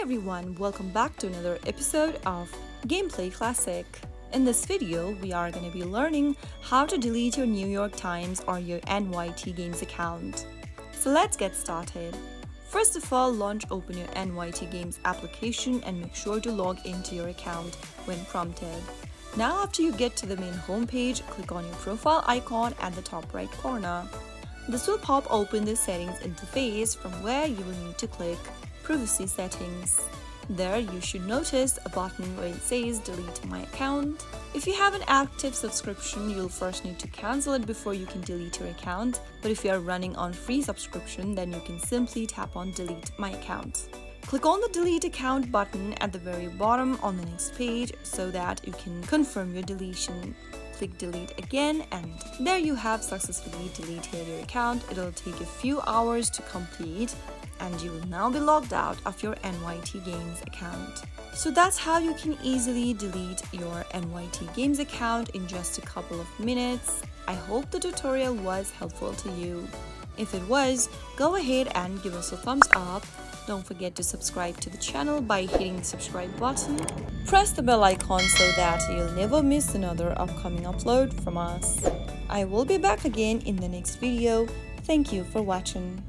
everyone, welcome back to another episode of Gameplay Classic. In this video, we are going to be learning how to delete your New York Times or your NYT Games account. So let's get started. First of all, open your NYT Games application and make sure to log into your account when prompted. Now after you get to the main homepage, click on your profile icon at the top right corner. This will pop open the settings interface from where you will need to click Privacy Settings. There you should notice a button where it says Delete My Account. If you have an active subscription, you'll first need to cancel it before you can delete your account. But if you are running on free subscription, then you can simply tap on Delete My Account. Click on the Delete Account button at the very bottom on the next page so that you can confirm your deletion. Click Delete again and there you have successfully deleted your account. It'll take a few hours to complete and you will now be logged out of your NYT Games account. So that's how you can easily delete your NYT Games account in just a couple of minutes. I hope the tutorial was helpful to you. If it was, go ahead and give us a thumbs up. Don't forget to subscribe to the channel by hitting the subscribe button. Press the bell icon so that you'll never miss another upcoming upload from us. I will be back again in the next video. Thank you for watching.